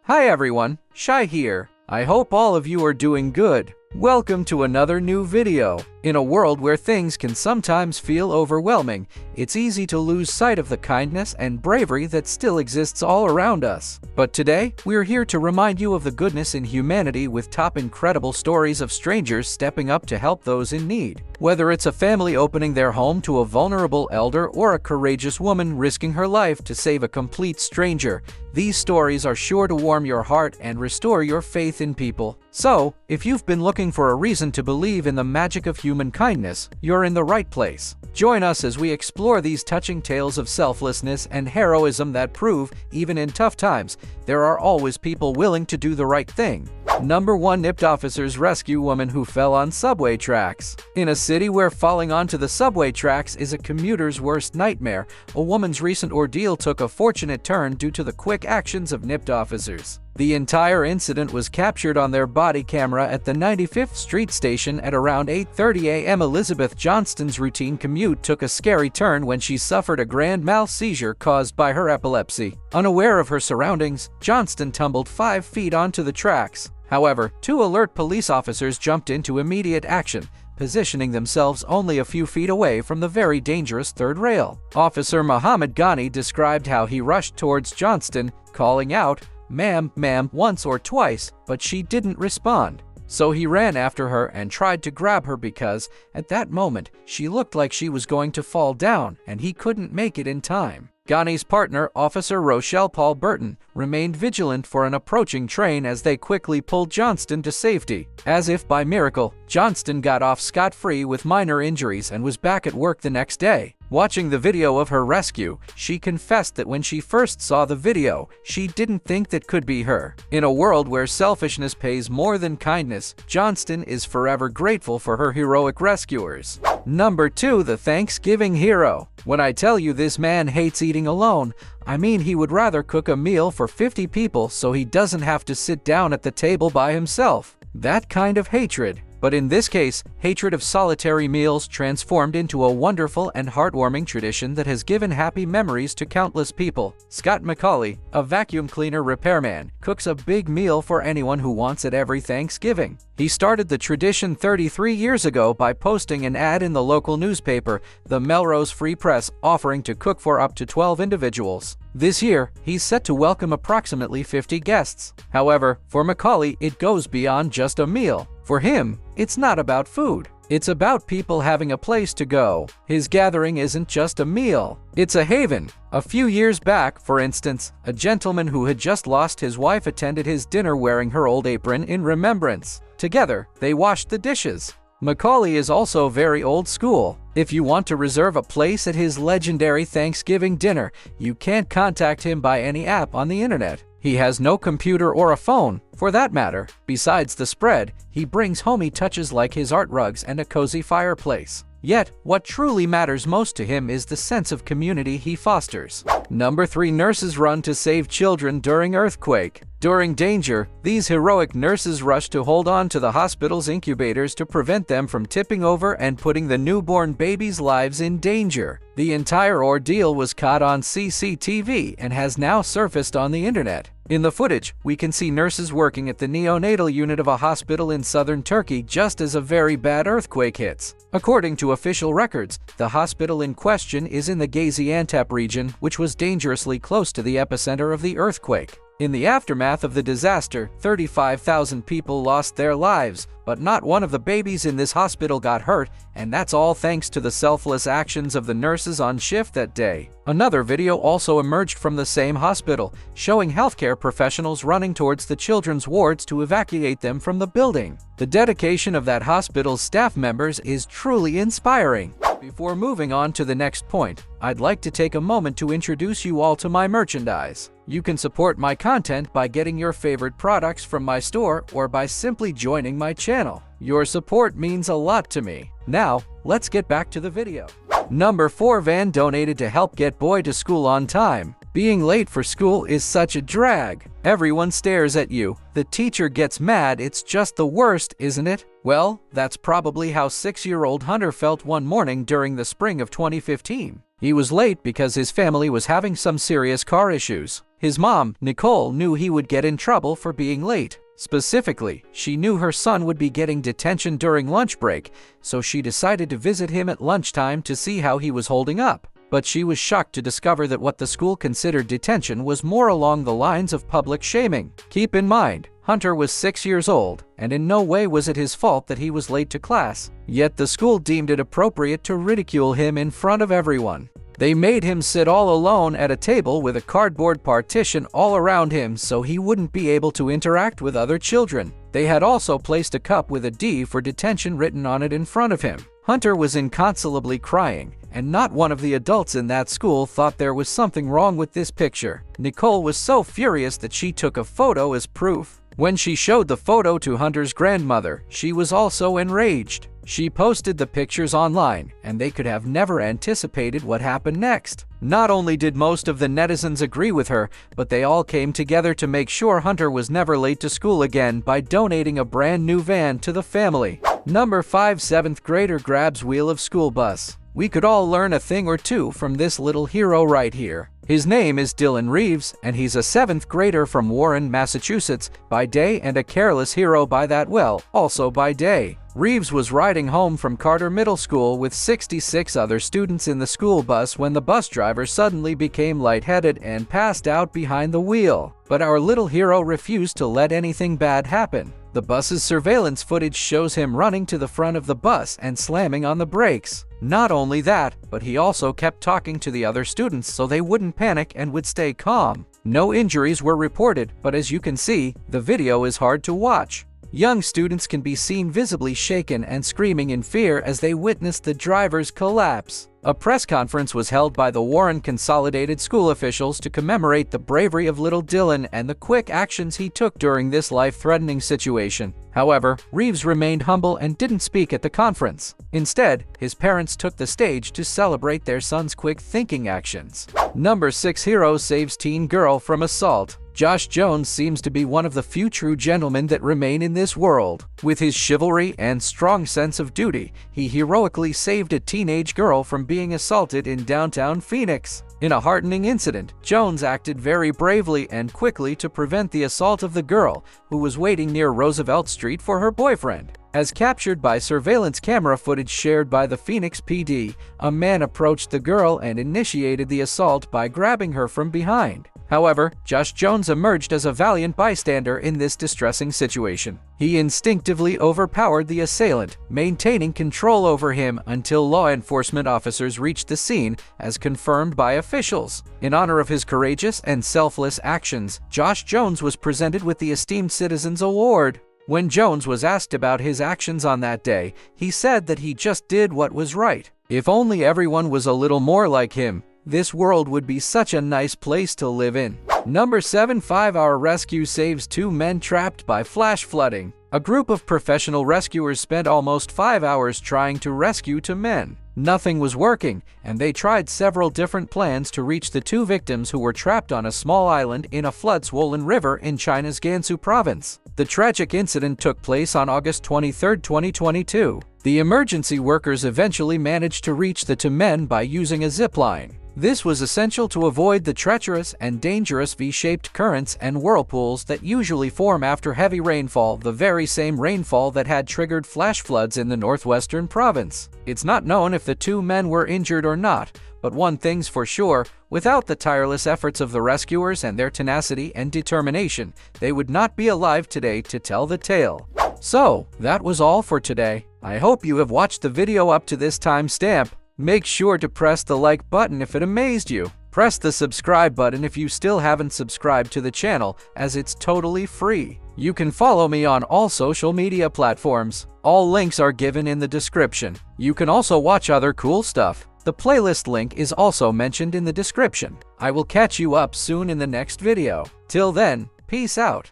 Hi everyone, Shai here. I hope all of you are doing good. Welcome to another new video. In a world where things can sometimes feel overwhelming, it's easy to lose sight of the kindness and bravery that still exists all around us. But today, we're here to remind you of the goodness in humanity with top incredible stories of strangers stepping up to help those in need. Whether it's a family opening their home to a vulnerable elder or a courageous woman risking her life to save a complete stranger, these stories are sure to warm your heart and restore your faith in people. So, if you've been looking for a reason to believe in the magic of human kindness, you're in the right place. Join us as we explore these touching tales of selflessness and heroism that prove, even in tough times, there are always people willing to do the right thing. Number 1. NYPD officers rescue woman who fell on subway tracks. In a city where falling onto the subway tracks is a commuter's worst nightmare, a woman's recent ordeal took a fortunate turn due to the quick actions of NYPD officers. The entire incident was captured on their body camera at the 95th Street station at around 8:30 a.m. Elizabeth Johnston's routine commute took a scary turn when she suffered a grand mal seizure caused by her epilepsy. Unaware of her surroundings, Johnston tumbled 5 feet onto the tracks. However, 2 alert police officers jumped into immediate action, positioning themselves only a few feet away from the very dangerous third rail. Officer Muhammad Ghani described how he rushed towards Johnston, calling out, "Ma'am, ma'am," once or twice, but she didn't respond. So he ran after her and tried to grab her because, at that moment, she looked like she was going to fall down and he couldn't make it in time. Ghani's partner, Officer Rochelle Paul Burton, remained vigilant for an approaching train as they quickly pulled Johnston to safety. As if by miracle, Johnston got off scot-free with minor injuries and was back at work the next day. Watching the video of her rescue, she confessed that when she first saw the video, she didn't think that could be her. In a world where selfishness pays more than kindness, Johnston is forever grateful for her heroic rescuers. Number 2. The Thanksgiving Hero. When I tell you this man hates eating alone, I mean he would rather cook a meal for 50 people so he doesn't have to sit down at the table by himself. That kind of hatred. But in this case, hatred of solitary meals transformed into a wonderful and heartwarming tradition that has given happy memories to countless people. Scott McCauley, a vacuum cleaner repairman, cooks a big meal for anyone who wants it every Thanksgiving. He started the tradition 33 years ago by posting an ad in the local newspaper, the Melrose Free Press, offering to cook for up to 12 individuals. This year, he's set to welcome approximately 50 guests. However, for McCauley, it goes beyond just a meal. For him, it's not about food. It's about people having a place to go. His gathering isn't just a meal, it's a haven. A few years back, for instance, a gentleman who had just lost his wife attended his dinner wearing her old apron in remembrance. Together, they washed the dishes. McCauley is also very old school. If you want to reserve a place at his legendary Thanksgiving dinner, you can't contact him by any app on the internet. He has no computer or a phone, for that matter. Besides the spread, he brings homey touches like his art rugs and a cozy fireplace. Yet, what truly matters most to him is the sense of community he fosters. Number 3. Nurses run to save children during earthquake. During danger, these heroic nurses rush to hold on to the hospital's incubators to prevent them from tipping over and putting the newborn babies' lives in danger. The entire ordeal was caught on CCTV and has now surfaced on the internet. In the footage, we can see nurses working at the neonatal unit of a hospital in southern Turkey just as a very bad earthquake hits. According to official records, the hospital in question is in the Gaziantep region, which was dangerously close to the epicenter of the earthquake. In the aftermath of the disaster, 35,000 people lost their lives, but not one of the babies in this hospital got hurt, and that's all thanks to the selfless actions of the nurses on shift that day. Another video also emerged from the same hospital, showing healthcare professionals running towards the children's wards to evacuate them from the building. The dedication of that hospital's staff members is truly inspiring. Before moving on to the next point, I'd like to take a moment to introduce you all to my merchandise. You can support my content by getting your favorite products from my store or by simply joining my channel. Your support means a lot to me. Now, let's get back to the video. Number 4. Van donated to help get boy to school on time. Being late for school is such a drag. Everyone stares at you. The teacher gets mad. It's just the worst, isn't it? Well, that's probably how 6-year-old Hunter felt one morning during the spring of 2015. He was late because his family was having some serious car issues. His mom, Nicole, knew he would get in trouble for being late. Specifically, she knew her son would be getting detention during lunch break, so she decided to visit him at lunchtime to see how he was holding up. But she was shocked to discover that what the school considered detention was more along the lines of public shaming. Keep in mind, Hunter was 6 years old, and in no way was it his fault that he was late to class. Yet the school deemed it appropriate to ridicule him in front of everyone. They made him sit all alone at a table with a cardboard partition all around him so he wouldn't be able to interact with other children. They had also placed a cup with a D for detention written on it in front of him. Hunter was inconsolably crying, and not one of the adults in that school thought there was something wrong with this picture. Nicole was so furious that she took a photo as proof. When she showed the photo to Hunter's grandmother, she was also enraged. She posted the pictures online, and they could have never anticipated what happened next. Not only did most of the netizens agree with her, but they all came together to make sure Hunter was never late to school again by donating a brand new van to the family. Number 5. 7th grader grabs wheel of school bus. We could all learn a thing or two from this little hero right here. His name is Dylan Reeves, and he's a 7th grader from Warren, Massachusetts, by day, and a careless hero by that, well, also by day. Reeves was riding home from Carter Middle School with 66 other students in the school bus when the bus driver suddenly became lightheaded and passed out behind the wheel. But our little hero refused to let anything bad happen. The bus's surveillance footage shows him running to the front of the bus and slamming on the brakes. Not only that, but he also kept talking to the other students so they wouldn't panic and would stay calm. No injuries were reported, but as you can see, the video is hard to watch. Young students can be seen visibly shaken and screaming in fear as they witness the driver's collapse. A press conference was held by the Warren Consolidated School officials to commemorate the bravery of little Dylan and the quick actions he took during this life-threatening situation. However, Reeves remained humble and didn't speak at the conference. Instead, his parents took the stage to celebrate their son's quick-thinking actions. Number 6. Hero saves teen girl from assault. Josh Jones seems to be one of the few true gentlemen that remain in this world. With his chivalry and strong sense of duty, he heroically saved a teenage girl from being assaulted in downtown Phoenix. In a heartening incident, Jones acted very bravely and quickly to prevent the assault of the girl, who was waiting near Roosevelt Street for her boyfriend. As captured by surveillance camera footage shared by the Phoenix PD, a man approached the girl and initiated the assault by grabbing her from behind. However, Josh Jones emerged as a valiant bystander in this distressing situation. He instinctively overpowered the assailant, maintaining control over him until law enforcement officers reached the scene, as confirmed by officials. In honor of his courageous and selfless actions, Josh Jones was presented with the Esteemed Citizens Award. When Jones was asked about his actions on that day, he said that he just did what was right. If only everyone was a little more like him, this world would be such a nice place to live in. Number 7. 5-hour rescue saves 2 men trapped by flash flooding. A group of professional rescuers spent almost 5 hours trying to rescue 2 men. Nothing was working, and they tried several different plans to reach the 2 victims who were trapped on a small island in a flood-swollen river in China's Gansu province. The tragic incident took place on August 23, 2022. The emergency workers eventually managed to reach the 2 men by using a zip line. This was essential to avoid the treacherous and dangerous V-shaped currents and whirlpools that usually form after heavy rainfall, the very same rainfall that had triggered flash floods in the northwestern province. It's not known if the 2 men were injured or not, but one thing's for sure, without the tireless efforts of the rescuers and their tenacity and determination, they would not be alive today to tell the tale. So, that was all for today. I hope you have watched the video up to this timestamp. Make sure to press the like button if it amazed you. Press the subscribe button if you still haven't subscribed to the channel, as it's totally free. You can follow me on all social media platforms. All links are given in the description. You can also watch other cool stuff. The playlist link is also mentioned in the description. I will catch you up soon in the next video. Till then, peace out.